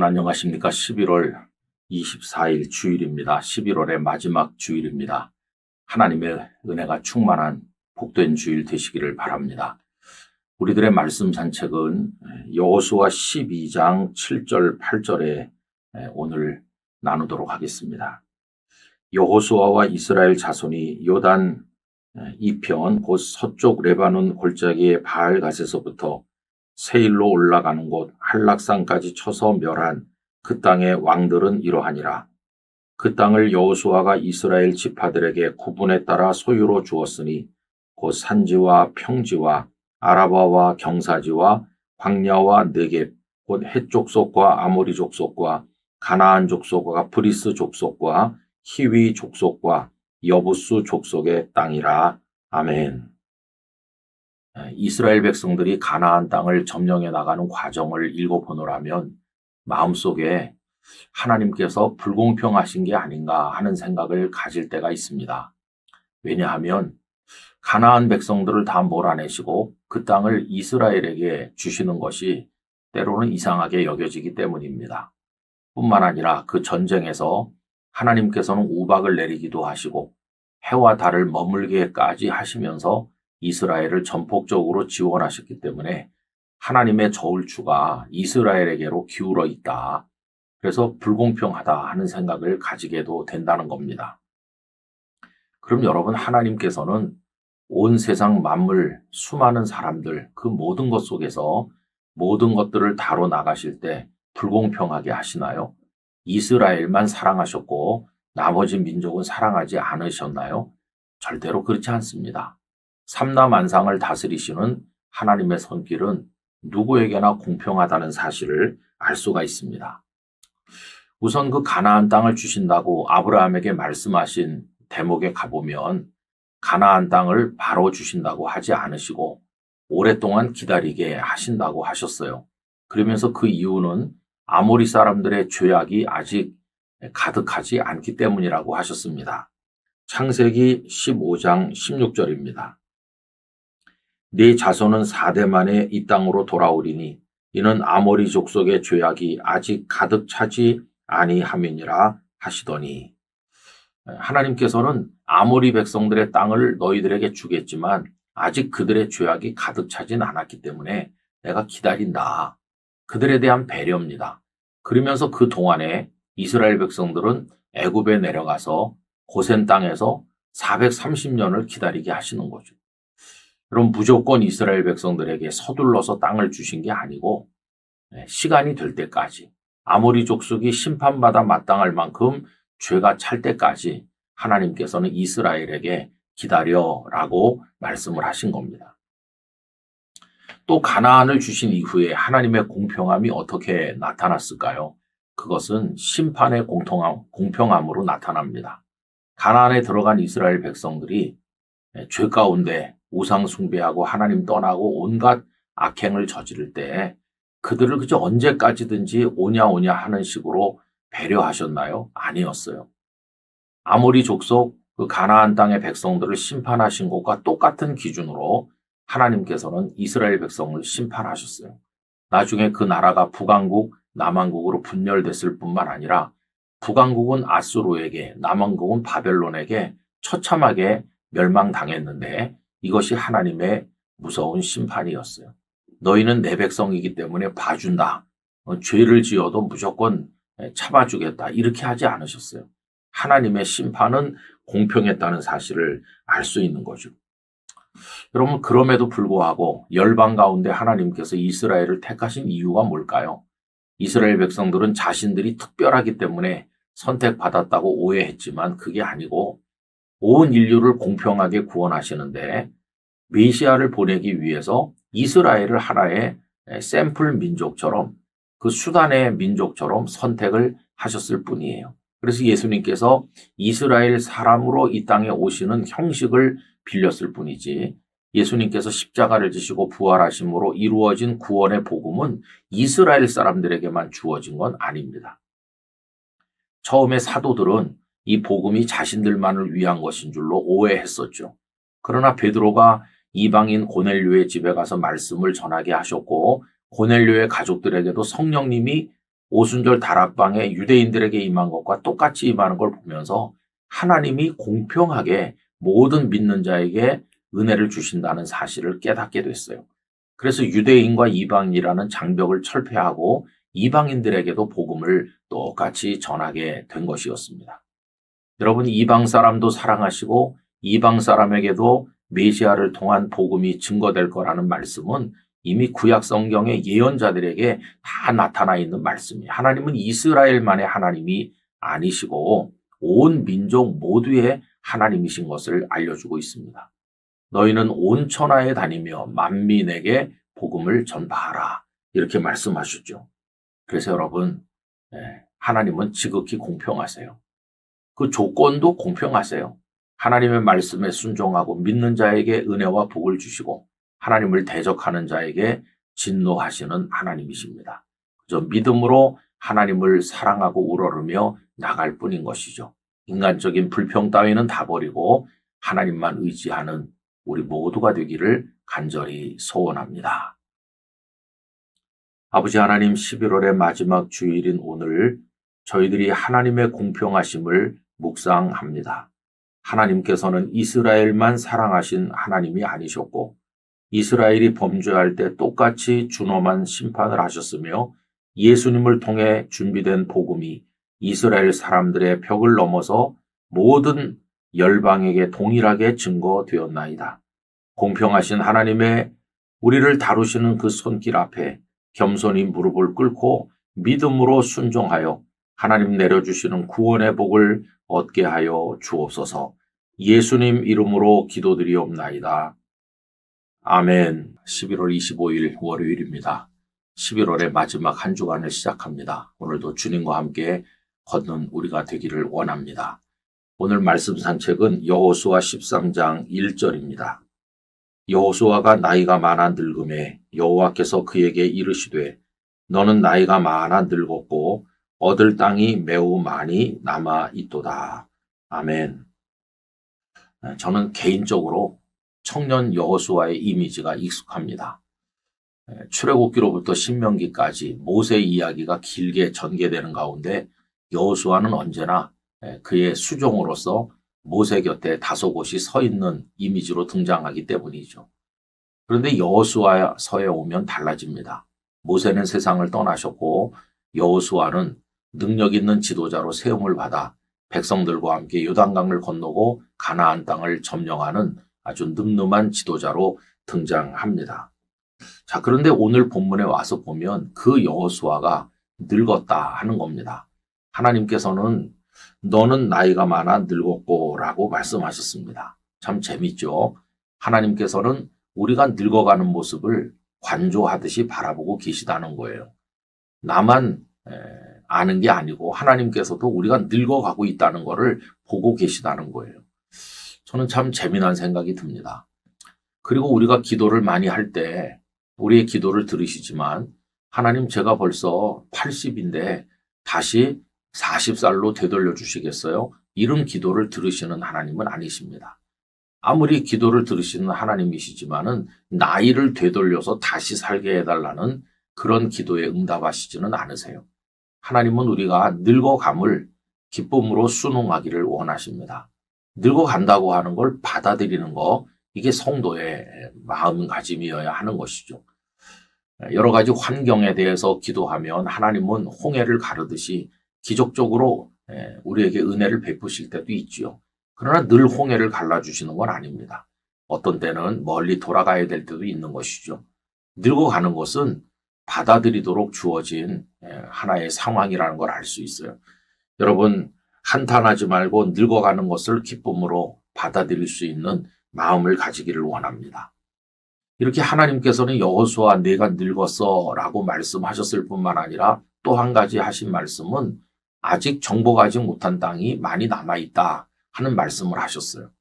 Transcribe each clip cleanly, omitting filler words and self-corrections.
여러분 안녕하십니까? 11월 24일 주일입니다. 11월의 마지막 주일입니다. 하나님의 은혜가 충만한 복된 주일 되시기를 바랍니다. 우리들의 말씀 산책은 여호수아 12장 7절 8절에 오늘 나누도록 하겠습니다. 여호수아와 이스라엘 자손이 요단 이편 곧 서쪽 레바논 골짜기의 바알갓에서부터 세일로 올라가는 곳 한락산까지 쳐서 멸한 그 땅의 왕들은 이러하니라. 그 땅을 여호수아가 이스라엘 지파들에게 구분에 따라 소유로 주었으니 곧 산지와 평지와 아라바와 경사지와 광야와 네겝 곧 헷 족속과 아모리 족속과 가나안 족속과 브리스 족속과 히위 족속과 여부수 족속의 땅이라. 아멘. 이스라엘 백성들이 가나안 땅을 점령해 나가는 과정을 읽어보노라면 마음속에 하나님께서 불공평하신 게 아닌가 하는 생각을 가질 때가 있습니다. 왜냐하면 가나안 백성들을 다 몰아내시고 그 땅을 이스라엘에게 주시는 것이 때로는 이상하게 여겨지기 때문입니다. 뿐만 아니라 그 전쟁에서 하나님께서는 우박을 내리기도 하시고 해와 달을 머물게까지 하시면서 이스라엘을 전폭적으로 지원하셨기 때문에 하나님의 저울추가 이스라엘에게로 기울어 있다. 그래서 불공평하다 하는 생각을 가지게도 된다는 겁니다. 그럼 여러분, 하나님께서는 온 세상 만물, 수많은 사람들, 그 모든 것 속에서 모든 것들을 다뤄 나가실 때 불공평하게 하시나요? 이스라엘만 사랑하셨고 나머지 민족은 사랑하지 않으셨나요? 절대로 그렇지 않습니다. 삼라만상을 다스리시는 하나님의 손길은 누구에게나 공평하다는 사실을 알 수가 있습니다. 우선 그 가나안 땅을 주신다고 아브라함에게 말씀하신 대목에 가보면 가나안 땅을 바로 주신다고 하지 않으시고 오랫동안 기다리게 하신다고 하셨어요. 그러면서 그 이유는 아모리 사람들의 죄악이 아직 가득하지 않기 때문이라고 하셨습니다. 창세기 15장 16절입니다. 네 자손은 4대 만에 이 땅으로 돌아오리니 이는 아모리 족속의 죄악이 아직 가득 차지 아니함이니라 하시더니, 하나님께서는 아모리 백성들의 땅을 너희들에게 주겠지만 아직 그들의 죄악이 가득 차진 않았기 때문에 내가 기다린다. 그들에 대한 배려입니다. 그러면서 그 동안에 이스라엘 백성들은 애굽에 내려가서 고센 땅에서 430년을 기다리게 하시는 거죠. 그럼 무조건 이스라엘 백성들에게 서둘러서 땅을 주신 게 아니고 시간이 될 때까지, 아모리 족속이 심판받아 마땅할 만큼 죄가 찰 때까지 하나님께서는 이스라엘에게 기다려라고 말씀을 하신 겁니다. 또 가나안을 주신 이후에 하나님의 공평함이 어떻게 나타났을까요? 그것은 심판의 공평함으로 나타납니다. 가나안에 들어간 이스라엘 백성들이 죄 가운데 우상 숭배하고 하나님 떠나고 온갖 악행을 저지를 때 그들을 그저 언제까지든지 오냐 하는 식으로 배려하셨나요? 아니었어요. 아모리 족속 그 가나안 땅의 백성들을 심판하신 것과 똑같은 기준으로 하나님께서는 이스라엘 백성을 심판하셨어요. 나중에 그 나라가 북왕국, 남왕국으로 분열됐을 뿐만 아니라 북왕국은 아수르에게, 남왕국은 바벨론에게 처참하게 멸망당했는데 이것이 하나님의 무서운 심판이었어요. 너희는 내 백성이기 때문에 봐준다. 죄를 지어도 무조건 참아주겠다. 이렇게 하지 않으셨어요. 하나님의 심판은 공평했다는 사실을 알 수 있는 거죠. 여러분, 그럼에도 불구하고 열방 가운데 하나님께서 이스라엘을 택하신 이유가 뭘까요? 이스라엘 백성들은 자신들이 특별하기 때문에 선택받았다고 오해했지만 그게 아니고 온 인류를 공평하게 구원하시는데 메시아를 보내기 위해서 이스라엘을 하나의 샘플 민족처럼, 그 수단의 민족처럼 선택을 하셨을 뿐이에요. 그래서 예수님께서 이스라엘 사람으로 이 땅에 오시는 형식을 빌렸을 뿐이지 예수님께서 십자가를 지시고 부활하심으로 이루어진 구원의 복음은 이스라엘 사람들에게만 주어진 건 아닙니다. 처음에 사도들은 이 복음이 자신들만을 위한 것인 줄로 오해했었죠. 그러나 베드로가 이방인 고넬료의 집에 가서 말씀을 전하게 하셨고 고넬료의 가족들에게도 성령님이 오순절 다락방에 유대인들에게 임한 것과 똑같이 임하는 걸 보면서 하나님이 공평하게 모든 믿는 자에게 은혜를 주신다는 사실을 깨닫게 됐어요. 그래서 유대인과 이방인이라는 장벽을 철폐하고 이방인들에게도 복음을 똑같이 전하게 된 것이었습니다. 여러분, 이방 사람도 사랑하시고 이방 사람에게도 메시아를 통한 복음이 증거될 거라는 말씀은 이미 구약 성경의 예언자들에게 다 나타나 있는 말씀이에요. 하나님은 이스라엘만의 하나님이 아니시고 온 민족 모두의 하나님이신 것을 알려주고 있습니다. 너희는 온 천하에 다니며 만민에게 복음을 전파하라. 이렇게 말씀하셨죠. 그래서 여러분, 하나님은 지극히 공평하세요. 그 조건도 공평하세요. 하나님의 말씀에 순종하고 믿는 자에게 은혜와 복을 주시고 하나님을 대적하는 자에게 진노하시는 하나님이십니다. 그저 믿음으로 하나님을 사랑하고 우러르며 나갈 뿐인 것이죠. 인간적인 불평 따위는 다 버리고 하나님만 의지하는 우리 모두가 되기를 간절히 소원합니다. 아버지 하나님, 11월의 마지막 주일인 오늘 저희들이 하나님의 공평하심을 묵상합니다. 하나님께서는 이스라엘만 사랑하신 하나님이 아니셨고 이스라엘이 범죄할 때 똑같이 준엄한 심판을 하셨으며 예수님을 통해 준비된 복음이 이스라엘 사람들의 벽을 넘어서 모든 열방에게 동일하게 증거되었나이다. 공평하신 하나님의 우리를 다루시는 그 손길 앞에 겸손히 무릎을 꿇고 믿음으로 순종하여 하나님 내려주시는 구원의 복을 얻게 하여 주옵소서. 예수님 이름으로 기도드리옵나이다. 아멘. 11월 25일 월요일입니다. 11월의 마지막 한 주간을 시작합니다. 오늘도 주님과 함께 걷는 우리가 되기를 원합니다. 오늘 말씀 산책은 여호수아 13장 1절입니다. 여호수아가 나이가 많아 늙음에 여호와께서 그에게 이르시되 너는 나이가 많아 늙었고 얻을 땅이 매우 많이 남아 있도다. 아멘. 저는 개인적으로 청년 여호수아의 이미지가 익숙합니다. 출애굽기로부터 신명기까지 모세 이야기가 길게 전개되는 가운데 여호수아는 언제나 그의 수종으로서 모세 곁에 다소곳이 서 있는 이미지로 등장하기 때문이죠. 그런데 여호수아서에 오면 달라집니다. 모세는 세상을 떠나셨고 여호수아는 능력 있는 지도자로 세움을 받아 백성들과 함께 요단강을 건너고 가나안 땅을 점령하는 아주 늠름한 지도자로 등장합니다. 자, 그런데 오늘 본문에 와서 보면 그 여호수아가 늙었다 하는 겁니다. 하나님께서는 너는 나이가 많아 늙었고 라고 말씀하셨습니다. 참 재밌죠? 하나님께서는 우리가 늙어가는 모습을 관조하듯이 바라보고 계시다는 거예요. 나만 아는 게 아니고 하나님께서도 우리가 늙어가고 있다는 것을 보고 계시다는 거예요. 저는 참 재미난 생각이 듭니다. 그리고 우리가 기도를 많이 할 때 우리의 기도를 들으시지만 하나님, 제가 벌써 80인데 다시 40살로 되돌려 주시겠어요? 이런 기도를 들으시는 하나님은 아니십니다. 아무리 기도를 들으시는 하나님이시지만은 나이를 되돌려서 다시 살게 해달라는 그런 기도에 응답하시지는 않으세요. 하나님은 우리가 늙어감을 기쁨으로 순응하기를 원하십니다. 늙어간다고 하는 걸 받아들이는 거, 이게 성도의 마음가짐이어야 하는 것이죠. 여러 가지 환경에 대해서 기도하면 하나님은 홍해를 가르듯이 기적적으로 우리에게 은혜를 베푸실 때도 있지요. 그러나 늘 홍해를 갈라주시는 건 아닙니다. 어떤 때는 멀리 돌아가야 될 때도 있는 것이죠. 늙어가는 것은 받아들이도록 주어진 하나의 상황이라는 걸 알 수 있어요. 여러분, 한탄하지 말고 늙어가는 것을 기쁨으로 받아들일 수 있는 마음을 가지기를 원합니다. 이렇게 하나님께서는 여호수아 내가 늙었어 라고 말씀하셨을 뿐만 아니라 또 한 가지 하신 말씀은 아직 정복하지 못한 땅이 많이 남아있다 하는 말씀을 하셨어요.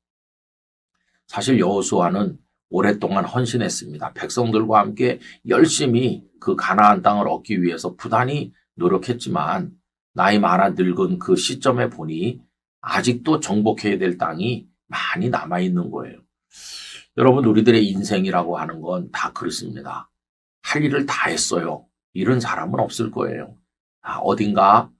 사실 여호수아는 오랫동안 헌신했습니다. 백성들과 함께 열심히 그 가나안 땅을 얻기 위해서 부단히 노력했지만 나이 많아 늙은 그 시점에 보니 아직도 정복해야 될 땅이 많이 남아있는 거예요. 여러분, 우리들의 인생이라고 하는 건 다 그렇습니다. 할 일을 다 했어요. 이런 사람은 없을 거예요. 어딘가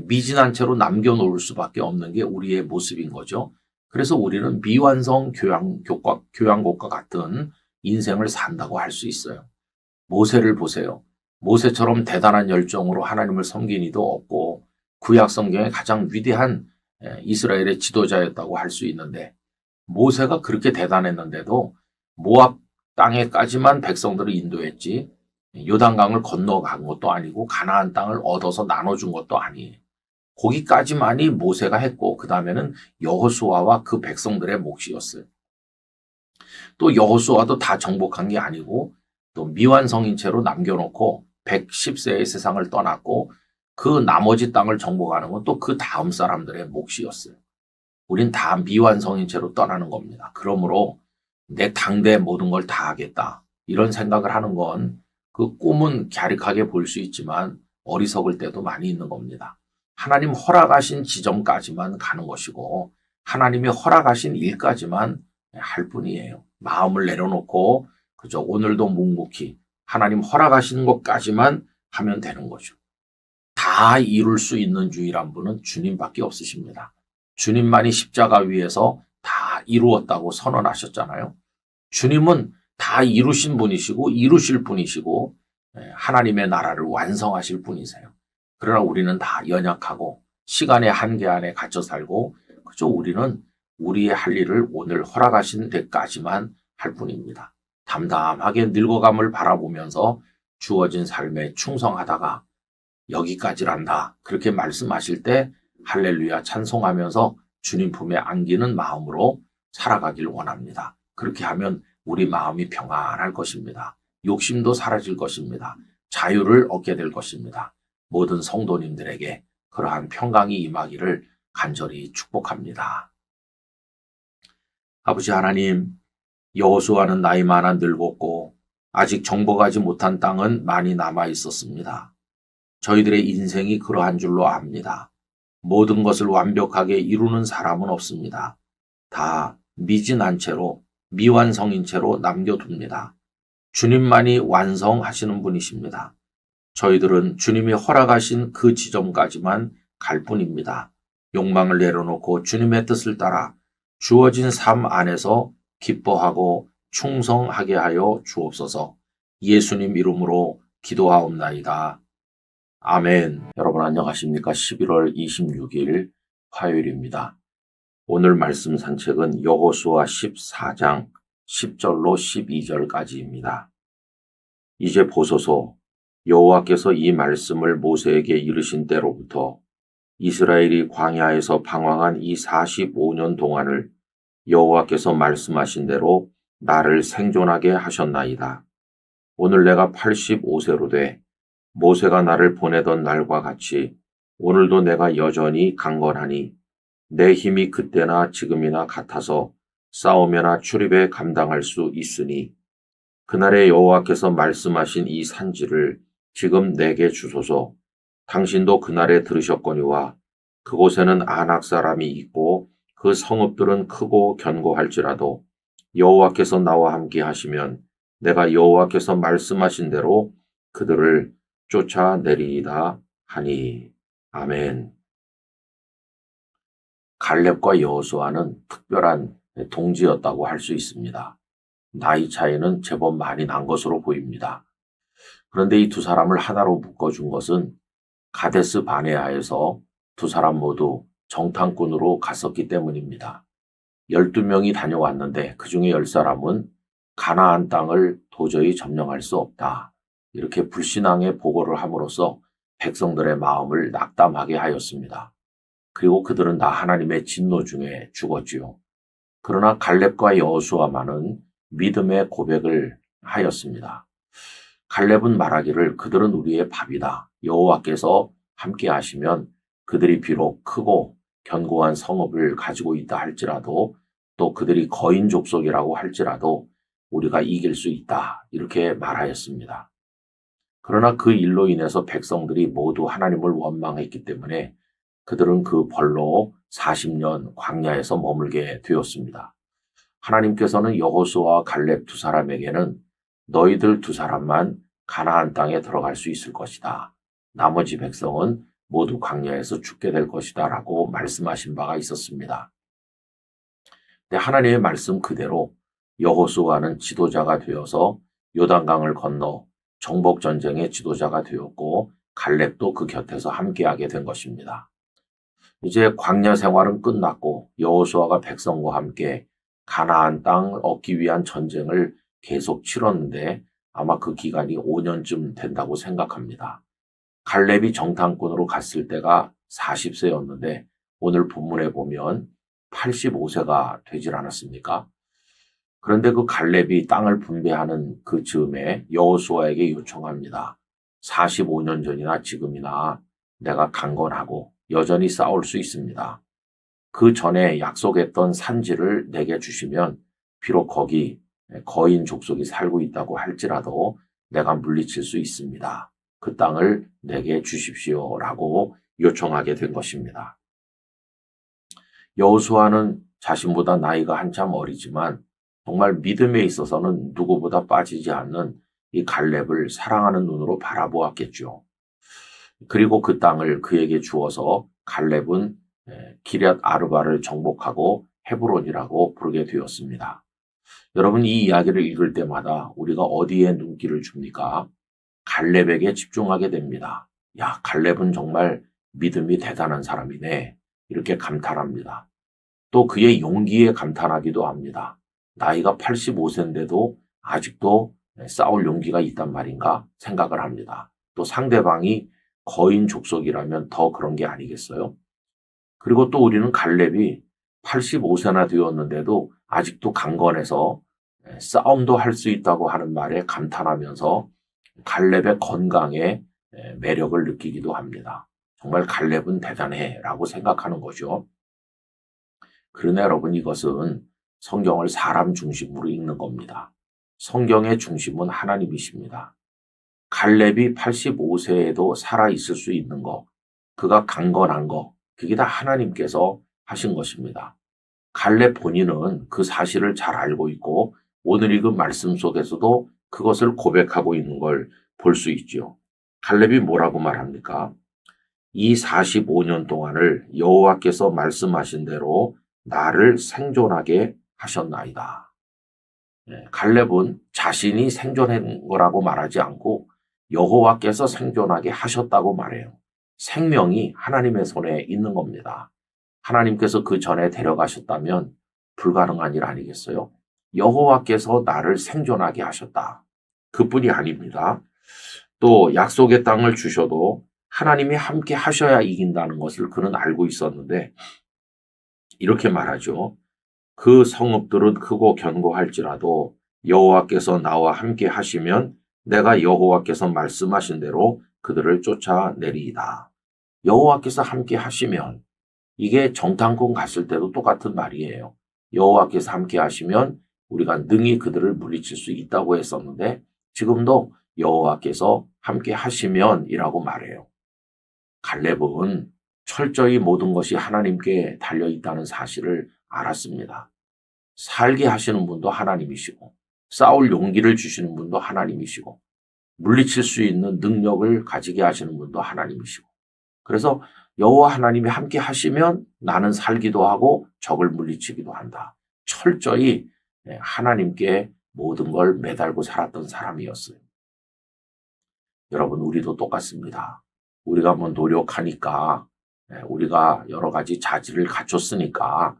미진한 채로 남겨놓을 수밖에 없는 게 우리의 모습인 거죠. 그래서 우리는 미완성 교양곡과 같은 인생을 산다고 할 수 있어요. 모세를 보세요. 모세처럼 대단한 열정으로 하나님을 섬긴 이도 없고 구약 성경의 가장 위대한 이스라엘의 지도자였다고 할 수 있는데 모세가 그렇게 대단했는데도 모압 땅에까지만 백성들을 인도했지 요단강을 건너간 것도 아니고 가나안 땅을 얻어서 나눠준 것도 아니에요. 거기까지만이 모세가 했고 그 다음에는 여호수아와 그 백성들의 몫이었어요. 또 여호수아도 다 정복한 게 아니고 또 미완성인 채로 남겨놓고 110세의 세상을 떠났고 그 나머지 땅을 정복하는 건 또 그 다음 사람들의 몫이었어요. 우린 다 미완성인 채로 떠나는 겁니다. 그러므로 내 당대 모든 걸 다 하겠다. 이런 생각을 하는 건 그 꿈은 갸륵하게 볼 수 있지만 어리석을 때도 많이 있는 겁니다. 하나님 허락하신 지점까지만 가는 것이고 하나님이 허락하신 일까지만 할 뿐이에요. 마음을 내려놓고 그저 오늘도 묵묵히 하나님 허락하신 것까지만 하면 되는 거죠. 다 이룰 수 있는 유일한 분은 주님밖에 없으십니다. 주님만이 십자가 위에서 다 이루었다고 선언하셨잖아요. 주님은 다 이루신 분이시고 이루실 분이시고 하나님의 나라를 완성하실 분이세요. 그러나 우리는 다 연약하고 시간의 한계 안에 갇혀 살고 그저 우리는 우리의 할 일을 오늘 허락하신 데까지만 할 뿐입니다. 담담하게 늙어감을 바라보면서 주어진 삶에 충성하다가 여기까지란다 그렇게 말씀하실 때 할렐루야 찬송하면서 주님 품에 안기는 마음으로 살아가길 원합니다. 그렇게 하면 우리 마음이 평안할 것입니다. 욕심도 사라질 것입니다. 자유를 얻게 될 것입니다. 모든 성도님들에게 그러한 평강이 임하기를 간절히 축복합니다. 아버지 하나님, 여호수아는 나이 많아 늙었고 아직 정복하지 못한 땅은 많이 남아 있었습니다. 저희들의 인생이 그러한 줄로 압니다. 모든 것을 완벽하게 이루는 사람은 없습니다. 다 미진한 채로 미완성인 채로 남겨둡니다. 주님만이 완성하시는 분이십니다. 저희들은 주님이 허락하신 그 지점까지만 갈 뿐입니다. 욕망을 내려놓고 주님의 뜻을 따라 주어진 삶 안에서 기뻐하고 충성하게 하여 주옵소서. 예수님 이름으로 기도하옵나이다. 아멘. 여러분 안녕하십니까? 11월 26일 화요일입니다. 오늘 말씀 산책은 여호수아 14장 10절로 12절까지입니다. 이제 보소서 여호와께서 이 말씀을 모세에게 이르신 때로부터 이스라엘이 광야에서 방황한 이 45년 동안을 여호와께서 말씀하신 대로 나를 생존하게 하셨나이다. 오늘 내가 85세로 돼 모세가 나를 보내던 날과 같이 오늘도 내가 여전히 강건하니 내 힘이 그때나 지금이나 같아서 싸우며나 출입에 감당할 수 있으니 그날에 여호와께서 말씀하신 이 산지를 지금 내게 주소서. 당신도 그날에 들으셨거니와 그곳에는 아낙 사람이 있고 그 성읍들은 크고 견고할지라도 여호와께서 나와 함께 하시면 내가 여호와께서 말씀하신 대로 그들을 쫓아내리이다 하니. 아멘. 갈렙과 여호수아는 특별한 동지였다고 할 수 있습니다. 나이 차이는 제법 많이 난 것으로 보입니다. 그런데 이 두 사람을 하나로 묶어준 것은 가데스 바네아에서 두 사람 모두 정탐꾼으로 갔었기 때문입니다. 12명이 다녀왔는데 그중에 10사람은 가나안 땅을 도저히 점령할 수 없다. 이렇게 불신앙의 보고를 함으로써 백성들의 마음을 낙담하게 하였습니다. 그리고 그들은 다 하나님의 진노 중에 죽었지요. 그러나 갈렙과 여호수아만은 믿음의 고백을 하였습니다. 갈렙은 말하기를 그들은 우리의 밥이다. 여호와께서 함께 하시면 그들이 비록 크고 견고한 성읍을 가지고 있다 할지라도 또 그들이 거인 족속이라고 할지라도 우리가 이길 수 있다. 이렇게 말하였습니다. 그러나 그 일로 인해서 백성들이 모두 하나님을 원망했기 때문에 그들은 그 벌로 40년 광야에서 머물게 되었습니다. 하나님께서는 여호수아와 갈렙 두 사람에게는 너희들 두 사람만 가나안 땅에 들어갈 수 있을 것이다. 나머지 백성은 모두 광야에서 죽게 될 것이다 라고 말씀하신 바가 있었습니다. 근데 하나님의 말씀 그대로 여호수아는 지도자가 되어서 요단강을 건너 정복전쟁의 지도자가 되었고 갈렙도 그 곁에서 함께하게 된 것입니다. 이제 광야 생활은 끝났고 여호수아가 백성과 함께 가나안 땅을 얻기 위한 전쟁을 계속 치렀는데 아마 그 기간이 5년쯤 된다고 생각합니다. 갈렙이 정탐꾼으로 갔을 때가 40세였는데 오늘 본문에 보면 85세가 되질 않았습니까? 그런데 그 갈렙이 땅을 분배하는 그 즈음에 여호수아에게 요청합니다. 45년 전이나 지금이나 내가 강건하고 여전히 싸울 수 있습니다. 그 전에 약속했던 산지를 내게 주시면 비록 거기 거인 족속이 살고 있다고 할지라도 내가 물리칠 수 있습니다. 그 땅을 내게 주십시오라고 요청하게 된 것입니다. 여호수아는 자신보다 나이가 한참 어리지만 정말 믿음에 있어서는 누구보다 빠지지 않는 이 갈렙을 사랑하는 눈으로 바라보았겠죠. 그리고 그 땅을 그에게 주어서 갈렙은 기럇 아르바를 정복하고 헤브론이라고 부르게 되었습니다. 여러분 이 이야기를 읽을 때마다 우리가 어디에 눈길을 줍니까? 갈렙에게 집중하게 됩니다. 야, 갈렙은 정말 믿음이 대단한 사람이네. 이렇게 감탄합니다. 또 그의 용기에 감탄하기도 합니다. 나이가 85세인데도 아직도 싸울 용기가 있단 말인가 생각을 합니다. 또 상대방이 거인 족속이라면 더 그런 게 아니겠어요? 그리고 또 우리는 갈렙이 85세나 되었는데도 아직도 강건해서 싸움도 할 수 있다고 하는 말에 감탄하면서 갈렙의 건강에 매력을 느끼기도 합니다. 정말 갈렙은 대단해 라고 생각하는 거죠. 그러나 여러분 이것은 성경을 사람 중심으로 읽는 겁니다. 성경의 중심은 하나님이십니다. 갈렙이 85세에도 살아있을 수 있는 것, 그가 강건한 것, 그게 다 하나님께서 하신 것입니다. 갈렙 본인은 그 사실을 잘 알고 있고 오늘 읽은 말씀 속에서도 그것을 고백하고 있는 걸 볼 수 있죠. 갈렙이 뭐라고 말합니까? 이 45년 동안을 여호와께서 말씀하신 대로 나를 생존하게 하셨나이다. 갈렙은 자신이 생존한 거라고 말하지 않고 여호와께서 생존하게 하셨다고 말해요. 생명이 하나님의 손에 있는 겁니다. 하나님께서 그 전에 데려가셨다면 불가능한 일 아니겠어요? 여호와께서 나를 생존하게 하셨다. 그뿐이 아닙니다. 또 약속의 땅을 주셔도 하나님이 함께 하셔야 이긴다는 것을 그는 알고 있었는데 이렇게 말하죠. 그 성읍들은 크고 견고할지라도 여호와께서 나와 함께 하시면 내가 여호와께서 말씀하신 대로 그들을 쫓아내리이다. 여호와께서 함께 하시면 이게 정탐꾼 갔을 때도 똑같은 말이에요. 여호와께서 함께 하시면 우리가 능히 그들을 물리칠 수 있다고 했었는데 지금도 여호와께서 함께 하시면이라고 말해요. 갈렙은 철저히 모든 것이 하나님께 달려있다는 사실을 알았습니다. 살게 하시는 분도 하나님이시고 싸울 용기를 주시는 분도 하나님이시고 물리칠 수 있는 능력을 가지게 하시는 분도 하나님이시고 그래서 여호와 하나님이 함께 하시면 나는 살기도 하고 적을 물리치기도 한다. 철저히 하나님께 모든 걸 매달고 살았던 사람이었어요. 여러분 우리도 똑같습니다. 우리가 뭐 노력하니까 우리가 여러 가지 자질을 갖췄으니까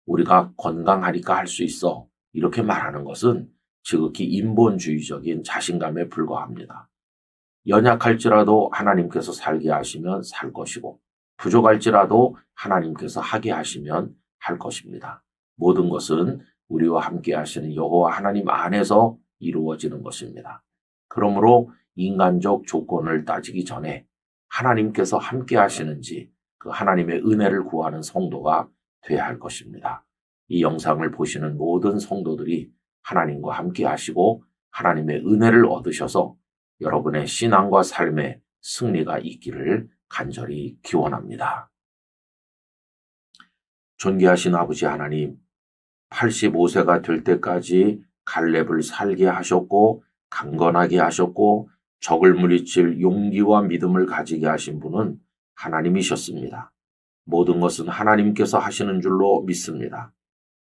우리가 건강하니까 할 수 있어. 이렇게 말하는 것은 지극히 인본주의적인 자신감에 불과합니다. 연약할지라도 하나님께서 살게 하시면 살 것이고 부족할지라도 하나님께서 하게 하시면 할 것입니다. 모든 것은 우리와 함께 하시는 여호와 하나님 안에서 이루어지는 것입니다. 그러므로 인간적 조건을 따지기 전에 하나님께서 함께 하시는지 그 하나님의 은혜를 구하는 성도가 되어야 할 것입니다. 이 영상을 보시는 모든 성도들이 하나님과 함께 하시고 하나님의 은혜를 얻으셔서 여러분의 신앙과 삶에 승리가 있기를 간절히 기원합니다. 존귀하신 아버지 하나님, 85세가 될 때까지 갈렙을 살게 하셨고 강건하게 하셨고 적을 물리칠 용기와 믿음을 가지게 하신 분은 하나님이셨습니다. 모든 것은 하나님께서 하시는 줄로 믿습니다.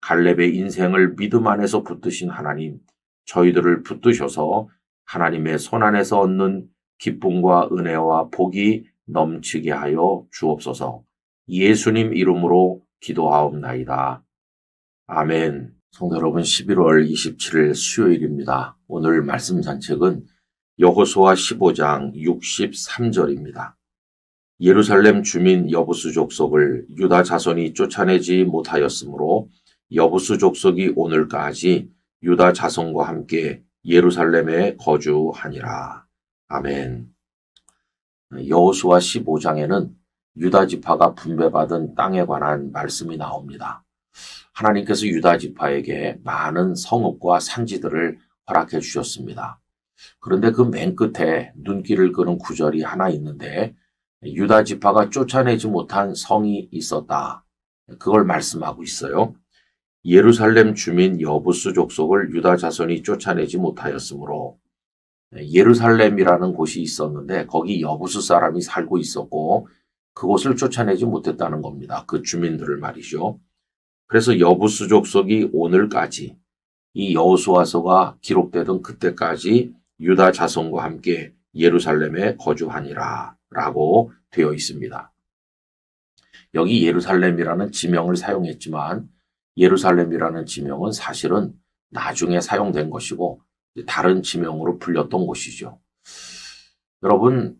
갈렙의 인생을 믿음 안에서 붙드신 하나님, 저희들을 붙드셔서 하나님의 손안에서 얻는 기쁨과 은혜와 복이 넘치게 하여 주옵소서. 예수님 이름으로 기도하옵나이다. 아멘. 성도 여러분, 11월 27일 수요일입니다. 오늘 말씀 산책은 여호수아 15장 63절입니다. 예루살렘 주민 여부수 족속을 유다 자손이 쫓아내지 못하였으므로 여부수 족속이 오늘까지 유다 자손과 함께 예루살렘에 거주하니라. 아멘. 여호수아 15장에는 유다 지파가 분배받은 땅에 관한 말씀이 나옵니다. 하나님께서 유다 지파에게 많은 성읍과 산지들을 허락해 주셨습니다. 그런데 그 맨 끝에 눈길을 끄는 구절이 하나 있는데 유다 지파가 쫓아내지 못한 성이 있었다. 그걸 말씀하고 있어요. 예루살렘 주민 여부수 족속을 유다 자손이 쫓아내지 못하였으므로 예루살렘이라는 곳이 있었는데 거기 여부수 사람이 살고 있었고 그곳을 쫓아내지 못했다는 겁니다. 그 주민들을 말이죠. 그래서 여부수 족속이 오늘까지 이 여호수아서가 기록되던 그때까지 유다 자손과 함께 예루살렘에 거주하니라 라고 되어 있습니다. 여기 예루살렘이라는 지명을 사용했지만 예루살렘이라는 지명은 사실은 나중에 사용된 것이고 다른 지명으로 불렸던 곳이죠. 여러분,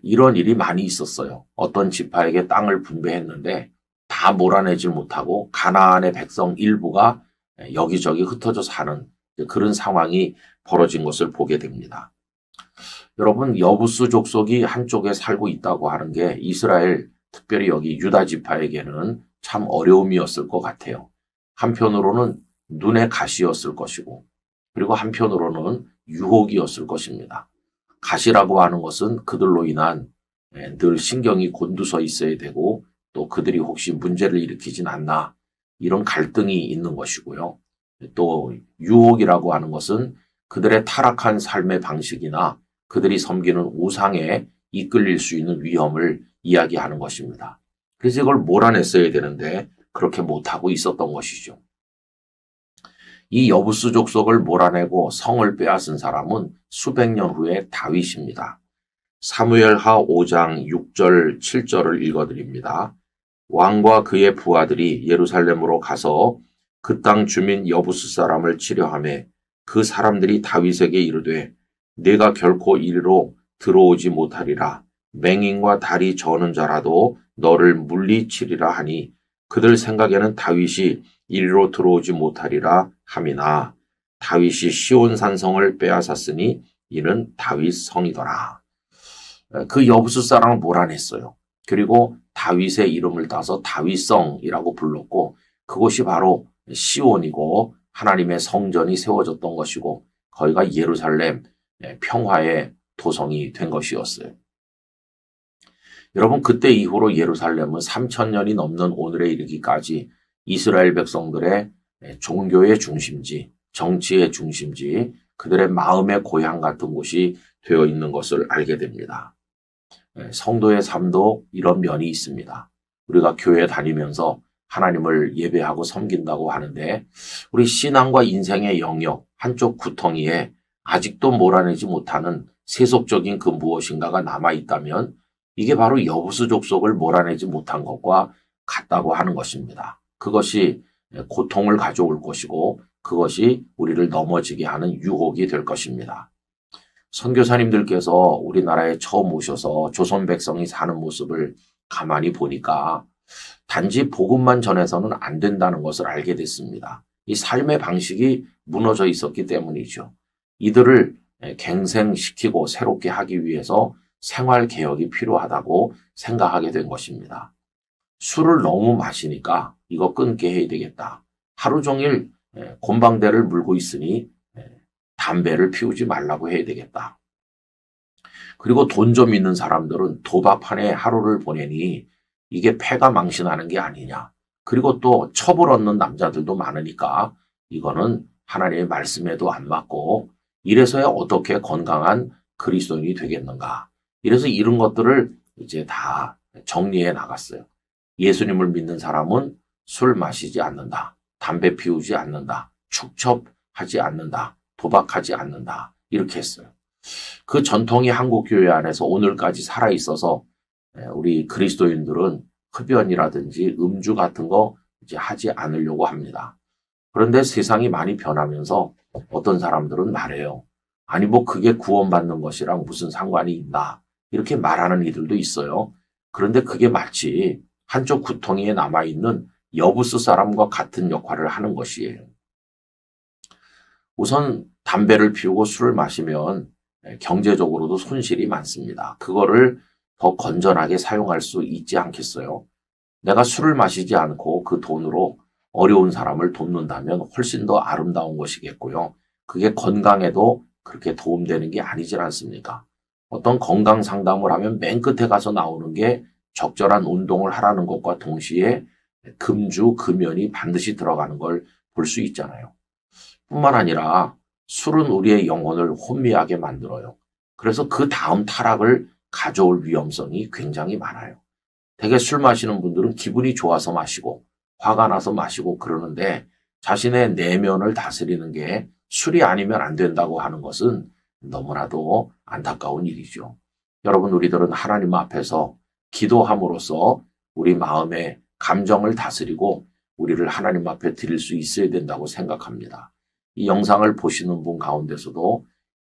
이런 일이 많이 있었어요. 어떤 지파에게 땅을 분배했는데 다 몰아내질 못하고 가나안의 백성 일부가 여기저기 흩어져 사는 그런 상황이 벌어진 것을 보게 됩니다. 여러분, 여부수 족속이 한쪽에 살고 있다고 하는 게 이스라엘, 특별히 여기 유다 지파에게는 참 어려움이었을 것 같아요. 한편으로는 눈의 가시였을 것이고 그리고 한편으로는 유혹이었을 것입니다. 가시라고 하는 것은 그들로 인한 늘 신경이 곤두서 있어야 되고 또 그들이 혹시 문제를 일으키진 않나 이런 갈등이 있는 것이고요. 또 유혹이라고 하는 것은 그들의 타락한 삶의 방식이나 그들이 섬기는 우상에 이끌릴 수 있는 위험을 이야기하는 것입니다. 그래서 이걸 몰아냈어야 되는데 그렇게 못하고 있었던 것이죠. 이 여부수 족속을 몰아내고 성을 빼앗은 사람은 수백 년 후에 다윗입니다. 사무엘하 5장 6절 7절을 읽어드립니다. 왕과 그의 부하들이 예루살렘으로 가서 그 땅 주민 여부수 사람을 치려하며 그 사람들이 다윗에게 이르되 내가 결코 이리로 들어오지 못하리라. 맹인과 다리 저는 자라도 너를 물리치리라 하니 그들 생각에는 다윗이 이리로 들어오지 못하리라 함이나 다윗이 시온 산성을 빼앗았으니 이는 다윗 성이더라. 그 여부수 사람을 몰아냈어요. 그리고 다윗의 이름을 따서 다윗성이라고 불렀고 그곳이 바로 시온이고 하나님의 성전이 세워졌던 것이고 거기가 예루살렘 평화의 도성이 된 것이었어요. 여러분, 그때 이후로 예루살렘은 3000년이 넘는 오늘에 이르기까지 이스라엘 백성들의 종교의 중심지, 정치의 중심지, 그들의 마음의 고향 같은 곳이 되어 있는 것을 알게 됩니다. 성도의 삶도 이런 면이 있습니다. 우리가 교회 다니면서 하나님을 예배하고 섬긴다고 하는데 우리 신앙과 인생의 영역, 한쪽 구덩이에 아직도 몰아내지 못하는 세속적인 그 무엇인가가 남아있다면 이게 바로 여부수 족속을 몰아내지 못한 것과 같다고 하는 것입니다. 그것이 고통을 가져올 것이고 그것이 우리를 넘어지게 하는 유혹이 될 것입니다. 선교사님들께서 우리나라에 처음 오셔서 조선 백성이 사는 모습을 가만히 보니까 단지 복음만 전해서는 안 된다는 것을 알게 됐습니다. 이 삶의 방식이 무너져 있었기 때문이죠. 이들을 갱생시키고 새롭게 하기 위해서 생활개혁이 필요하다고 생각하게 된 것입니다. 술을 너무 마시니까 이거 끊게 해야 되겠다. 하루 종일 곰방대를 물고 있으니 담배를 피우지 말라고 해야 되겠다. 그리고 돈 좀 있는 사람들은 도박판에 하루를 보내니 이게 패가 망신하는 게 아니냐. 그리고 또 첩을 얻는 남자들도 많으니까 이거는 하나님의 말씀에도 안 맞고 이래서야 어떻게 건강한 그리스도인이 되겠는가. 이래서 이런 것들을 이제 다 정리해 나갔어요. 예수님을 믿는 사람은 술 마시지 않는다. 담배 피우지 않는다. 축첩하지 않는다. 도박하지 않는다. 이렇게 했어요. 그 전통이 한국 교회 안에서 오늘까지 살아 있어서 우리 그리스도인들은 흡연이라든지 음주 같은 거 이제 하지 않으려고 합니다. 그런데 세상이 많이 변하면서 어떤 사람들은 말해요. 아니 뭐 그게 구원받는 것이랑 무슨 상관이 있나 이렇게 말하는 이들도 있어요. 그런데 그게 마치 한쪽 구덩이에 남아있는 여부스 사람과 같은 역할을 하는 것이에요. 우선 담배를 피우고 술을 마시면 경제적으로도 손실이 많습니다. 그거를 더 건전하게 사용할 수 있지 않겠어요? 내가 술을 마시지 않고 그 돈으로 어려운 사람을 돕는다면 훨씬 더 아름다운 것이겠고요. 그게 건강에도 그렇게 도움되는 게 아니지 않습니까? 어떤 건강 상담을 하면 맨 끝에 가서 나오는 게 적절한 운동을 하라는 것과 동시에 금주, 금연이 반드시 들어가는 걸 볼 수 있잖아요. 뿐만 아니라 술은 우리의 영혼을 혼미하게 만들어요. 그래서 그 다음 타락을 가져올 위험성이 굉장히 많아요. 되게 술 마시는 분들은 기분이 좋아서 마시고 화가 나서 마시고 그러는데 자신의 내면을 다스리는 게 술이 아니면 안 된다고 하는 것은 너무나도 안타까운 일이죠. 여러분, 우리들은 하나님 앞에서 기도함으로써 우리 마음의 감정을 다스리고 우리를 하나님 앞에 드릴 수 있어야 된다고 생각합니다. 이 영상을 보시는 분 가운데서도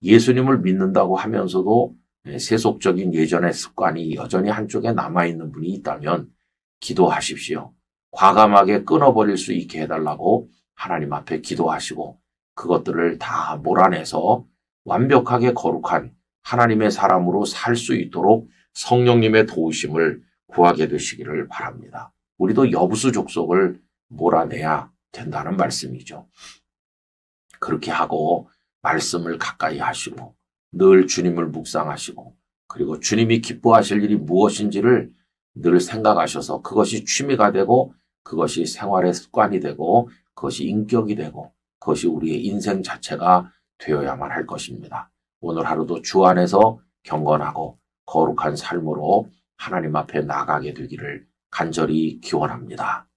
예수님을 믿는다고 하면서도 세속적인 예전의 습관이 여전히 한쪽에 남아있는 분이 있다면 기도하십시오. 과감하게 끊어버릴 수 있게 해달라고 하나님 앞에 기도하시고 그것들을 다 몰아내서 완벽하게 거룩한 하나님의 사람으로 살 수 있도록 성령님의 도우심을 구하게 되시기를 바랍니다. 우리도 여부수 족속을 몰아내야 된다는 말씀이죠. 그렇게 하고 말씀을 가까이 하시고 늘 주님을 묵상하시고 그리고 주님이 기뻐하실 일이 무엇인지를 늘 생각하셔서 그것이 취미가 되고 그것이 생활의 습관이 되고 그것이 인격이 되고 그것이 우리의 인생 자체가 되어야만 할 것입니다. 오늘 하루도 주 안에서 경건하고 거룩한 삶으로 하나님 앞에 나가게 되기를 간절히 기원합니다.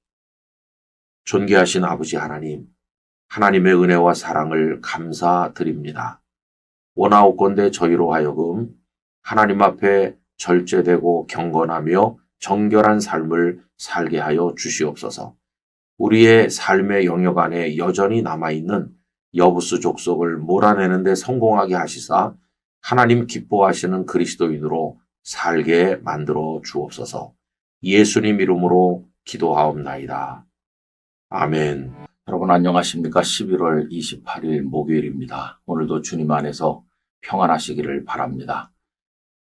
존귀하신 아버지 하나님, 하나님의 은혜와 사랑을 감사드립니다. 원하옵건대 저희로 하여금 하나님 앞에 절제되고 경건하며 정결한 삶을 살게 하여 주시옵소서. 우리의 삶의 영역 안에 여전히 남아있는 여부수 족속을 몰아내는 데 성공하게 하시사 하나님 기뻐하시는 그리스도인으로 살게 만들어 주옵소서. 예수님 이름으로 기도하옵나이다. 아멘. 여러분 안녕하십니까? 11월 28일 목요일입니다. 오늘도 주님 안에서 평안하시기를 바랍니다.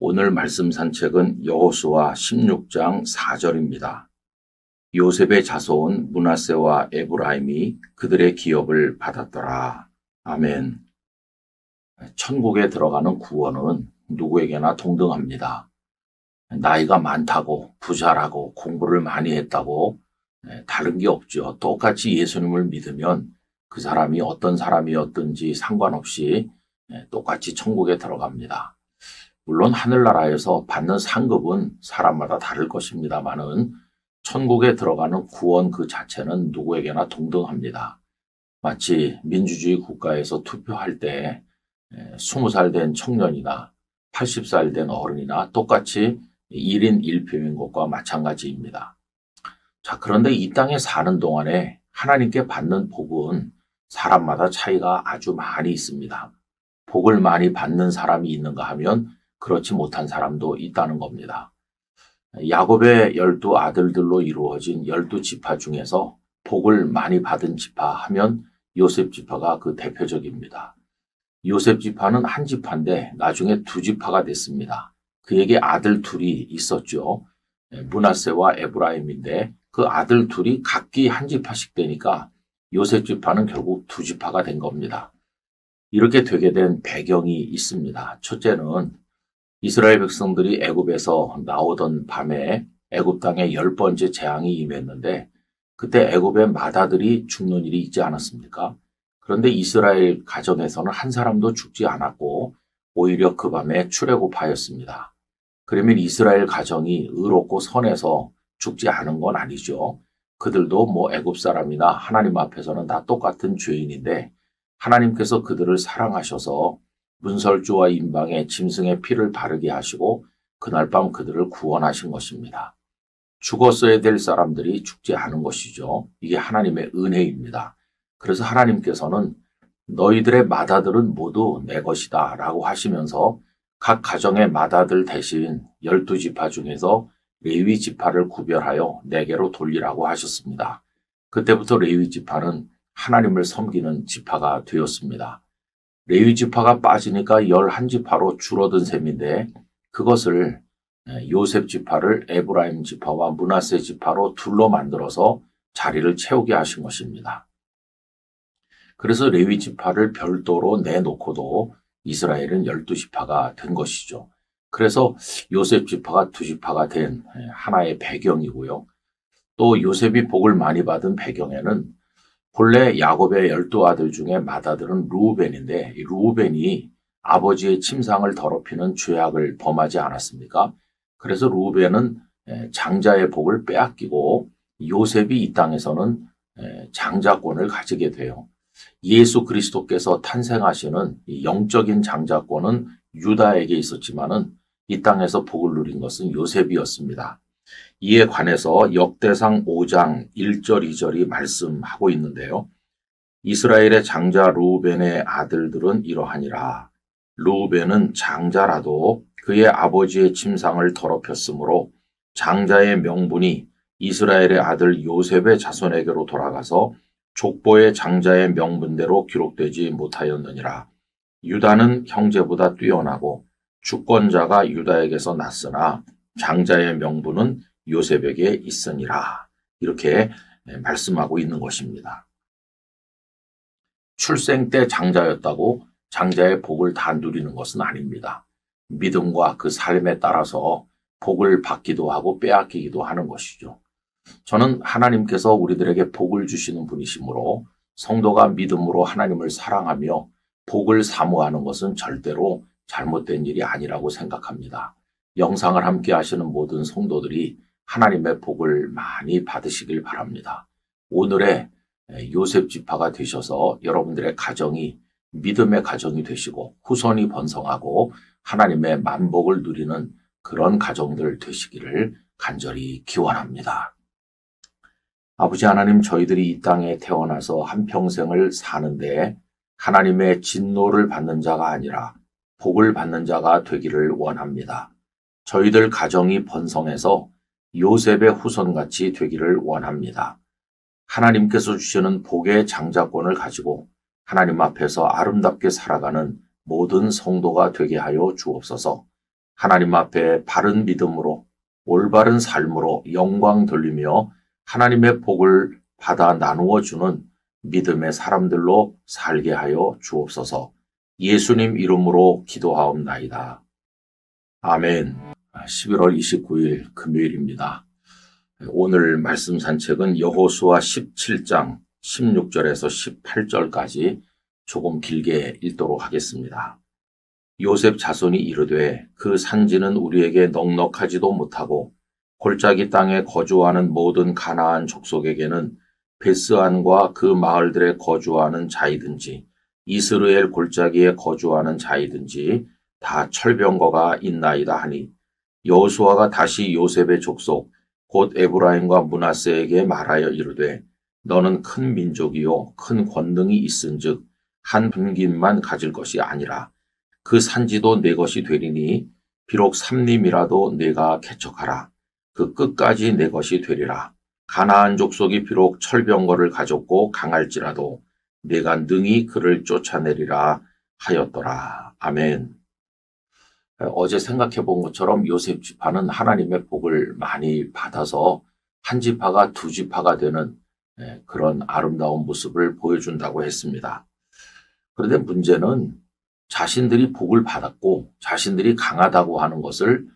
오늘 말씀 산책은 여호수아 16장 4절입니다. 요셉의 자손 므낫세와 에브라임이 그들의 기업을 받았더라. 아멘. 천국에 들어가는 구원은 누구에게나 동등합니다. 나이가 많다고 부자라고 공부를 많이 했다고 다른 게 없죠. 똑같이 예수님을 믿으면 그 사람이 어떤 사람이었든지 상관없이 똑같이 천국에 들어갑니다. 물론 하늘나라에서 받는 상급은 사람마다 다를 것입니다만은 천국에 들어가는 구원 그 자체는 누구에게나 동등합니다. 마치 민주주의 국가에서 투표할 때 20살 된 청년이나 80살 된 어른이나 똑같이 1인 1표인 것과 마찬가지입니다. 자, 그런데 이 땅에 사는 동안에 하나님께 받는 복은 사람마다 차이가 아주 많이 있습니다. 복을 많이 받는 사람이 있는가 하면 그렇지 못한 사람도 있다는 겁니다. 야곱의 12 아들들로 이루어진 12지파 중에서 복을 많이 받은 지파 하면 요셉 지파가 그 대표적입니다. 요셉 지파는 한 지파인데 나중에 두 지파가 됐습니다. 그에게 아들 둘이 있었죠. 므낫세와 에브라임인데 그 아들 둘이 각기 한 지파씩 되니까 요셉 지파는 결국 두 지파가 된 겁니다. 이렇게 되게 된 배경이 있습니다. 첫째는 이스라엘 백성들이 애굽에서 나오던 밤에 애굽 땅에 10번째 재앙이 임했는데 그때 애굽의 마다들이 죽는 일이 있지 않았습니까? 그런데 이스라엘 가정에서는 한 사람도 죽지 않았고 오히려 그 밤에 출애굽하였습니다. 그러면 이스라엘 가정이 의롭고 선해서 죽지 않은 건 아니죠. 그들도 애굽 사람이나 하나님 앞에서는 다 똑같은 죄인인데 하나님께서 그들을 사랑하셔서 문설주와 임방에 짐승의 피를 바르게 하시고 그날 밤 그들을 구원하신 것입니다. 죽었어야 될 사람들이 죽지 않은 것이죠. 이게 하나님의 은혜입니다. 그래서 하나님께서는 너희들의 맏아들은 모두 내 것이다 라고 하시면서 각 가정의 맏아들 대신 12지파 중에서 레위 지파를 구별하여 내게로 돌리라고 하셨습니다. 그때부터 레위 지파는 하나님을 섬기는 지파가 되었습니다. 레위 지파가 빠지니까 11지파로 줄어든 셈인데 그것을 요셉 지파를 에브라임 지파와 므낫세 지파로 둘로 만들어서 자리를 채우게 하신 것입니다. 그래서 레위 지파를 별도로 내놓고도 이스라엘은 12지파가 된 것이죠. 그래서 요셉 지파가 2지파가 된 하나의 배경이고요. 또 요셉이 복을 많이 받은 배경에는 본래 야곱의 12아들 중에 맏아들은 루우벤인데 이 루우벤이 아버지의 침상을 더럽히는 죄악을 범하지 않았습니까? 그래서 루우벤은 장자의 복을 빼앗기고 요셉이 이 땅에서는 장자권을 가지게 돼요. 예수 그리스도께서 탄생하시는 영적인 장자권은 유다에게 있었지만은 이 땅에서 복을 누린 것은 요셉이었습니다. 이에 관해서 역대상 5장 1절 2절이 말씀하고 있는데요. 이스라엘의 장자 루우벤의 아들들은 이러하니라. 루우벤은 장자라도 그의 아버지의 침상을 더럽혔으므로 장자의 명분이 이스라엘의 아들 요셉의 자손에게로 돌아가서 족보의 장자의 명분대로 기록되지 못하였느니라. 유다는 형제보다 뛰어나고 주권자가 유다에게서 났으나 장자의 명분은 요셉에게 있으니라. 이렇게 말씀하고 있는 것입니다. 출생 때 장자였다고 장자의 복을 다 누리는 것은 아닙니다. 믿음과 그 삶에 따라서 복을 받기도 하고 빼앗기기도 하는 것이죠. 저는 하나님께서 우리들에게 복을 주시는 분이시므로 성도가 믿음으로 하나님을 사랑하며 복을 사모하는 것은 절대로 잘못된 일이 아니라고 생각합니다. 영상을 함께 하시는 모든 성도들이 하나님의 복을 많이 받으시길 바랍니다. 오늘의 요셉 지파가 되셔서 여러분들의 가정이 믿음의 가정이 되시고 후손이 번성하고 하나님의 만복을 누리는 그런 가정들 되시기를 간절히 기원합니다. 아버지 하나님, 저희들이 이 땅에 태어나서 한평생을 사는데 하나님의 진노를 받는 자가 아니라 복을 받는 자가 되기를 원합니다. 저희들 가정이 번성해서 요셉의 후손같이 되기를 원합니다. 하나님께서 주시는 복의 장자권을 가지고 하나님 앞에서 아름답게 살아가는 모든 성도가 되게 하여 주옵소서. 하나님 앞에 바른 믿음으로 올바른 삶으로 영광 돌리며 하나님의 복을 받아 나누어 주는 믿음의 사람들로 살게 하여 주옵소서. 예수님 이름으로 기도하옵나이다. 아멘. 11월 29일 금요일입니다. 오늘 말씀 산책은 여호수아 17장 16절에서 18절까지 조금 길게 읽도록 하겠습니다. 요셉 자손이 이르되 그 산지는 우리에게 넉넉하지도 못하고 골짜기 땅에 거주하는 모든 가나안 족속에게는 베스안과 그 마을들에 거주하는 자이든지 이스라엘 골짜기에 거주하는 자이든지 다 철병거가 있나이다 하니 여호수아가 다시 요셉의 족속 곧 에브라임과 므낫세에게 말하여 이르되 너는 큰 민족이요 큰 권능이 있은즉 한 분깃만 가질 것이 아니라 그 산지도 내 것이 되리니 비록 삼림이라도 내가 개척하라. 그 끝까지 내 것이 되리라. 가나안 족속이 비록 철병거를 가졌고 강할지라도 내가 능히 그를 쫓아내리라 하였더라. 아멘. 어제 생각해 본 것처럼 요셉 지파는 하나님의 복을 많이 받아서 한 지파가 2지파가 되는 그런 아름다운 모습을 보여준다고 했습니다. 그런데 문제는 자신들이 복을 받았고 자신들이 강하다고 하는 것을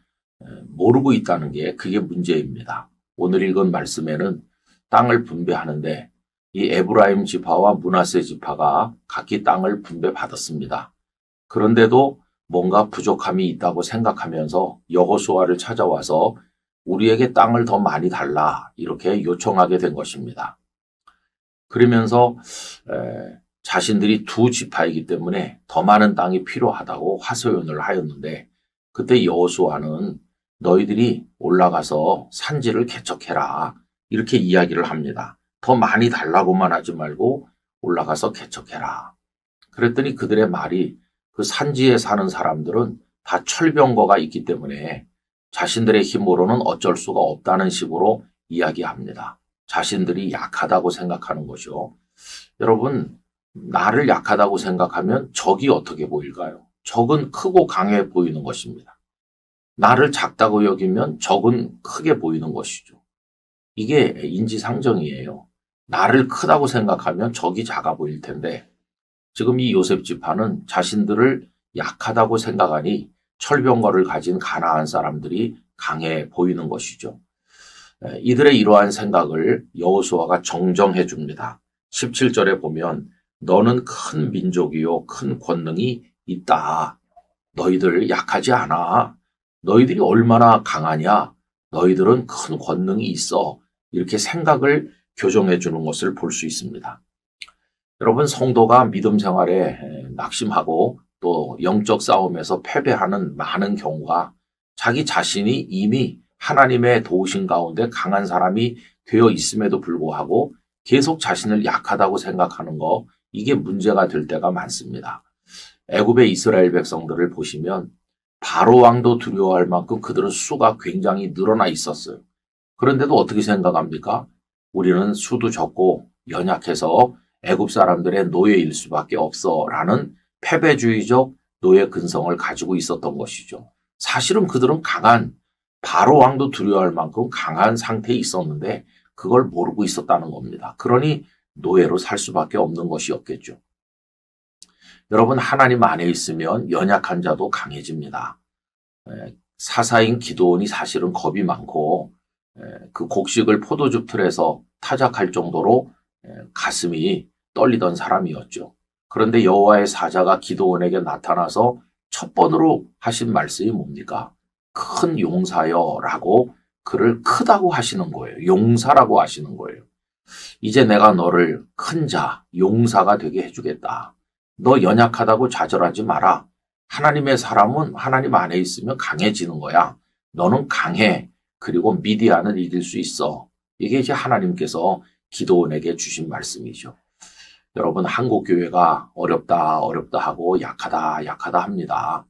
모르고 있다는 게 그게 문제입니다. 오늘 읽은 말씀에는 땅을 분배하는데 이 에브라임 지파와 므낫세 지파가 각기 땅을 분배받았습니다. 그런데도 뭔가 부족함이 있다고 생각하면서 여호수아를 찾아와서 우리에게 땅을 더 많이 달라 이렇게 요청하게 된 것입니다. 그러면서 자신들이 두 지파이기 때문에 더 많은 땅이 필요하다고 하소연을 하였는데 그때 여호수아는 너희들이 올라가서 산지를 개척해라 이렇게 이야기를 합니다. 더 많이 달라고만 하지 말고 올라가서 개척해라. 그랬더니 그들의 말이 그 산지에 사는 사람들은 다 철병거가 있기 때문에 자신들의 힘으로는 어쩔 수가 없다는 식으로 이야기합니다. 자신들이 약하다고 생각하는 것이요. 여러분, 나를 약하다고 생각하면 적이 어떻게 보일까요? 적은 크고 강해 보이는 것입니다. 나를 작다고 여기면 적은 크게 보이는 것이죠. 이게 인지상정이에요. 나를 크다고 생각하면 적이 작아 보일 텐데 지금 이 요셉 지파는 자신들을 약하다고 생각하니 철병거를 가진 가나안 사람들이 강해 보이는 것이죠. 이들의 이러한 생각을 여호수아가 정정해 줍니다. 17절에 보면 너는 큰 민족이요 큰 권능이 있다. 너희들 약하지 않아. 너희들이 얼마나 강하냐. 너희들은 큰 권능이 있어. 이렇게 생각을 교정해 주는 것을 볼 수 있습니다. 여러분 성도가 믿음 생활에 낙심하고 또 영적 싸움에서 패배하는 많은 경우가 자기 자신이 이미 하나님의 도우심 가운데 강한 사람이 되어 있음에도 불구하고 계속 자신을 약하다고 생각하는 거 이게 문제가 될 때가 많습니다. 애굽의 이스라엘 백성들을 보시면 바로 왕도 두려워할 만큼 그들은 수가 굉장히 늘어나 있었어요. 그런데도 어떻게 생각합니까? 우리는 수도 적고 연약해서 애굽 사람들의 노예일 수밖에 없어라는 패배주의적 노예 근성을 가지고 있었던 것이죠. 사실은 그들은 강한 바로 왕도 두려워할 만큼 강한 상태에 있었는데 그걸 모르고 있었다는 겁니다. 그러니 노예로 살 수밖에 없는 것이었겠죠. 여러분 하나님 안에 있으면 연약한 자도 강해집니다. 사사인 기드온이 사실은 겁이 많고 그 곡식을 포도즙 틀에서 타작할 정도로 가슴이 떨리던 사람이었죠. 그런데 여호와의 사자가 기드온에게 나타나서 첫 번으로 하신 말씀이 뭡니까? 큰 용사여라고 그를 크다고 하시는 거예요. 용사라고 하시는 거예요. 이제 내가 너를 큰 자, 용사가 되게 해주겠다. 너 연약하다고 좌절하지 마라. 하나님의 사람은 하나님 안에 있으면 강해지는 거야. 너는 강해. 그리고 미디안을 이길 수 있어. 이게 이제 하나님께서 기드온에게 주신 말씀이죠. 여러분 한국 교회가 어렵다 하고 약하다 합니다.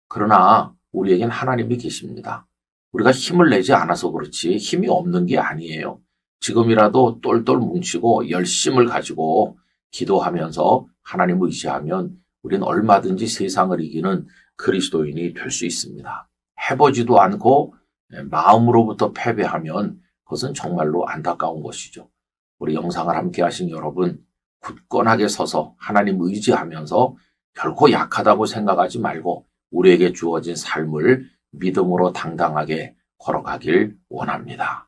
그러나 우리에겐 하나님이 계십니다. 우리가 힘을 내지 않아서 그렇지 힘이 없는 게 아니에요. 지금이라도 똘똘 뭉치고 열심을 가지고 기도하면서 하나님 의지하면 우리는 얼마든지 세상을 이기는 그리스도인이 될 수 있습니다. 해보지도 않고 마음으로부터 패배하면 그것은 정말로 안타까운 것이죠. 우리 영상을 함께 하신 여러분 굳건하게 서서 하나님 의지하면서 결코 약하다고 생각하지 말고 우리에게 주어진 삶을 믿음으로 당당하게 걸어가길 원합니다.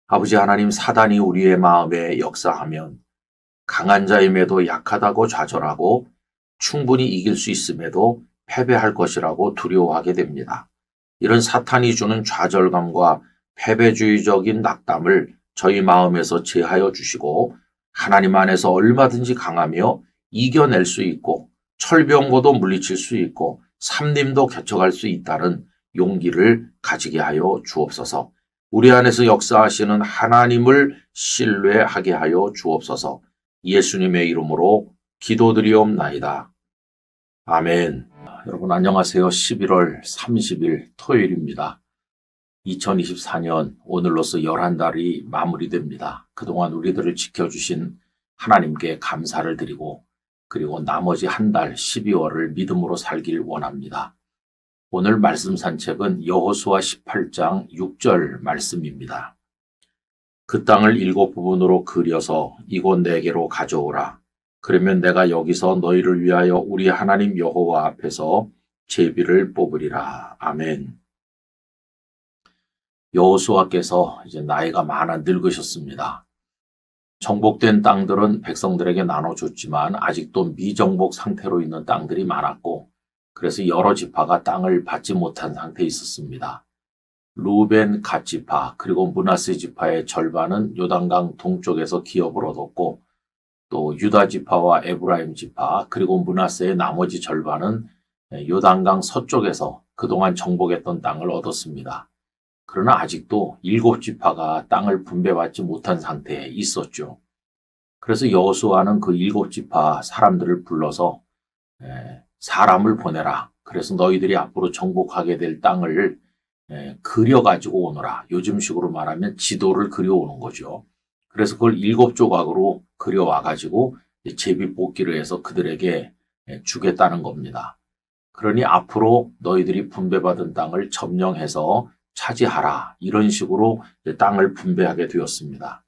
아버지 하나님 사단이 우리의 마음에 역사하면 강한 자임에도 약하다고 좌절하고 충분히 이길 수 있음에도 패배할 것이라고 두려워하게 됩니다. 이런 사탄이 주는 좌절감과 패배주의적인 낙담을 저희 마음에서 제하여 주시고 하나님 안에서 얼마든지 강하며 이겨낼 수 있고 철병거도 물리칠 수 있고 삼림도 개척할 수 있다는 용기를 가지게 하여 주옵소서. 우리 안에서 역사하시는 하나님을 신뢰하게 하여 주옵소서. 예수님의 이름으로 기도드리옵나이다. 아멘. 여러분 안녕하세요. 11월 30일 토요일입니다. 2024년 오늘로서 11달이 마무리됩니다. 그동안 우리들을 지켜주신 하나님께 감사를 드리고 그리고 나머지 한 달 12월을 믿음으로 살길 원합니다. 오늘 말씀 산책은 여호수아 18장 6절 말씀입니다. 그 땅을 7부분으로 그려서 이곳 내게로 가져오라. 그러면 내가 여기서 너희를 위하여 우리 하나님 여호와 앞에서 제비를 뽑으리라. 아멘. 여호수아께서 이제 나이가 많아 늙으셨습니다. 정복된 땅들은 백성들에게 나눠줬지만 아직도 미정복 상태로 있는 땅들이 많았고 그래서 여러 지파가 땅을 받지 못한 상태에 있었습니다. 루벤 갓 지파 그리고 므낫세 지파의 절반은 요단강 동쪽에서 기업을 얻었고 또 유다 지파와 에브라임 지파 그리고 므낫세의 나머지 절반은 요단강 서쪽에서 그동안 정복했던 땅을 얻었습니다. 그러나 아직도 7지파가 땅을 분배받지 못한 상태에 있었죠. 그래서 여호수아는 그 7지파 사람들을 불러서 사람을 보내라. 그래서 너희들이 앞으로 정복하게 될 땅을 그려가지고 오너라. 요즘식으로 말하면 지도를 그려오는 거죠. 그래서 그걸 7조각으로 그려와가지고 제비뽑기를 해서 그들에게 주겠다는 겁니다. 그러니 앞으로 너희들이 분배받은 땅을 점령해서 차지하라. 이런 식으로 땅을 분배하게 되었습니다.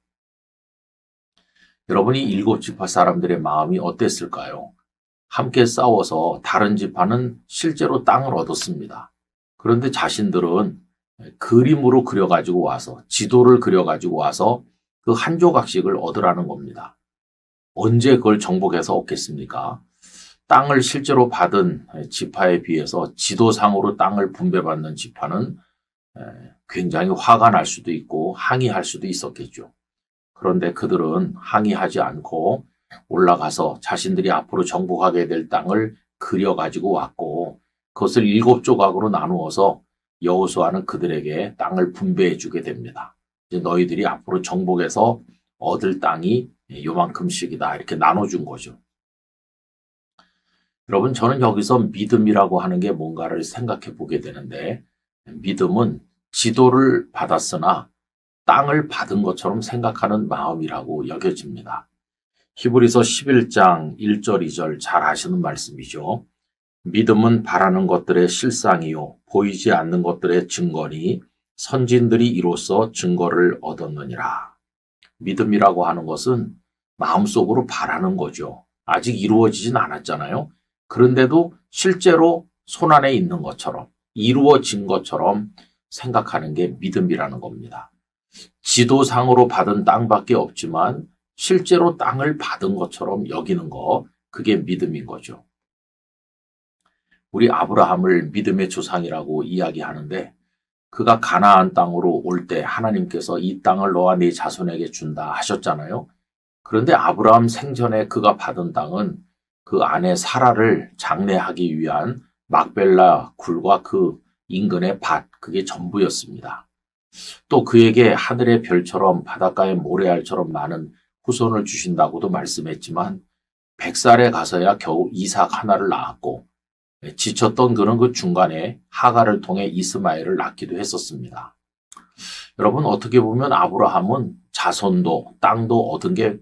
여러분이 7지파 사람들의 마음이 어땠을까요? 함께 싸워서 다른 지파는 실제로 땅을 얻었습니다. 그런데 자신들은 그림으로 그려가지고 와서 지도를 그려가지고 와서 그 한 조각씩을 얻으라는 겁니다. 언제 그걸 정복해서 얻겠습니까? 땅을 실제로 받은 지파에 비해서 지도상으로 땅을 분배받는 지파는 굉장히 화가 날 수도 있고 항의할 수도 있었겠죠. 그런데 그들은 항의하지 않고 올라가서 자신들이 앞으로 정복하게 될 땅을 그려가지고 왔고 그것을 7조각으로 나누어서 여호수아는 그들에게 땅을 분배해 주게 됩니다. 이제 너희들이 앞으로 정복해서 얻을 땅이 요만큼씩이다 이렇게 나눠준 거죠. 여러분 저는 여기서 믿음이라고 하는 게 뭔가를 생각해 보게 되는데 믿음은 지도를 받았으나 땅을 받은 것처럼 생각하는 마음이라고 여겨집니다. 히브리서 11장 1절 2절 잘 아시는 말씀이죠. 믿음은 바라는 것들의 실상이요 보이지 않는 것들의 증거니 선진들이 이로써 증거를 얻었느니라. 믿음이라고 하는 것은 마음속으로 바라는 거죠. 아직 이루어지진 않았잖아요. 그런데도 실제로 손안에 있는 것처럼 이루어진 것처럼 생각하는 게 믿음이라는 겁니다. 지도상으로 받은 땅밖에 없지만 실제로 땅을 받은 것처럼 여기는 거 그게 믿음인 거죠. 우리 아브라함을 믿음의 조상이라고 이야기하는데 그가 가나안 땅으로 올 때 하나님께서 이 땅을 너와 네 자손에게 준다 하셨잖아요. 그런데 아브라함 생전에 그가 받은 땅은 그 아내 사라를 장례하기 위한 막벨라 굴과 그 인근의 밭, 그게 전부였습니다. 또 그에게 하늘의 별처럼 바닷가의 모래알처럼 많은 후손을 주신다고도 말씀했지만 100살에 가서야 겨우 이삭 하나를 낳았고 지쳤던 그는 그 중간에 하갈을 통해 이스마엘을 낳기도 했었습니다. 여러분 어떻게 보면 아브라함은 자손도 땅도 얻은 게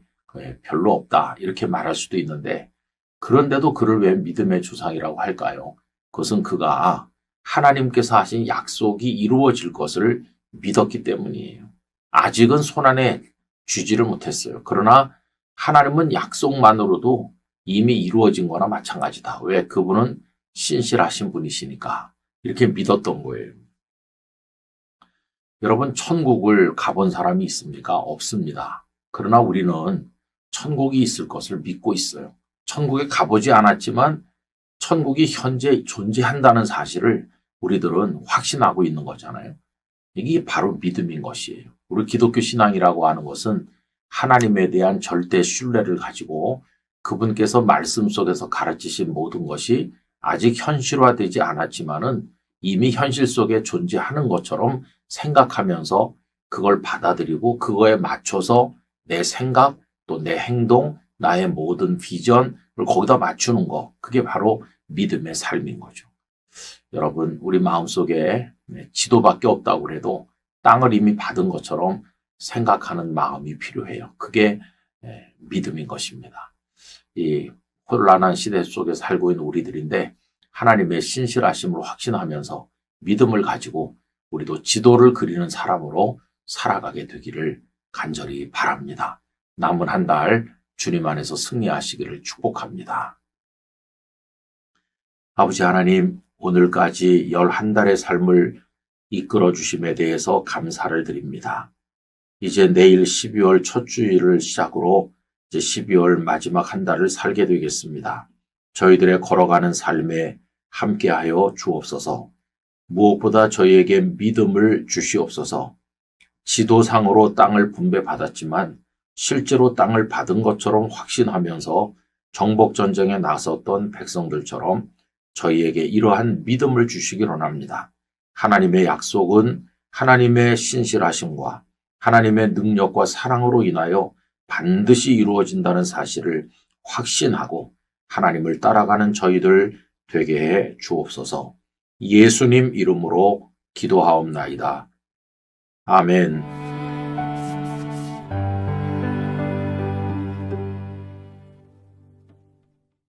별로 없다 이렇게 말할 수도 있는데 그런데도 그를 왜 믿음의 조상이라고 할까요? 그것은 그가 하나님께서 하신 약속이 이루어질 것을 믿었기 때문이에요. 아직은 손안에 쥐지를 못했어요. 그러나 하나님은 약속만으로도 이미 이루어진 거나 마찬가지다. 왜? 그분은 신실하신 분이시니까 이렇게 믿었던 거예요. 여러분 천국을 가본 사람이 있습니까? 없습니다. 그러나 우리는 천국이 있을 것을 믿고 있어요. 천국에 가보지 않았지만 천국이 현재 존재한다는 사실을 우리들은 확신하고 있는 거잖아요. 이게 바로 믿음인 것이에요. 우리 기독교 신앙이라고 하는 것은 하나님에 대한 절대 신뢰를 가지고 그분께서 말씀 속에서 가르치신 모든 것이 아직 현실화되지 않았지만은 이미 현실 속에 존재하는 것처럼 생각하면서 그걸 받아들이고 그거에 맞춰서 내 생각 또 내 행동, 나의 모든 비전을 거기다 맞추는 거. 그게 바로 믿음의 삶인 거죠. 여러분 우리 마음속에 지도밖에 없다고 해도 땅을 이미 받은 것처럼 생각하는 마음이 필요해요. 그게 믿음인 것입니다. 이 혼란한 시대 속에 살고 있는 우리들인데 하나님의 신실하심을 확신하면서 믿음을 가지고 우리도 지도를 그리는 사람으로 살아가게 되기를 간절히 바랍니다. 남은 한 달 주님 안에서 승리하시기를 축복합니다. 아버지 하나님, 오늘까지 11달의 삶을 이끌어 주심에 대해서 감사를 드립니다. 이제 내일 12월 첫 주일을 시작으로 이제 12월 마지막 한 달을 살게 되겠습니다. 저희들의 걸어가는 삶에 함께하여 주옵소서. 무엇보다 저희에게 믿음을 주시옵소서. 지도상으로 땅을 분배받았지만 실제로 땅을 받은 것처럼 확신하면서 정복전쟁에 나섰던 백성들처럼 저희에게 이러한 믿음을 주시기 원합니다. 하나님의 약속은 하나님의 신실하심과 하나님의 능력과 사랑으로 인하여 반드시 이루어진다는 사실을 확신하고 하나님을 따라가는 저희들 되게 해 주옵소서. 예수님 이름으로 기도하옵나이다. 아멘.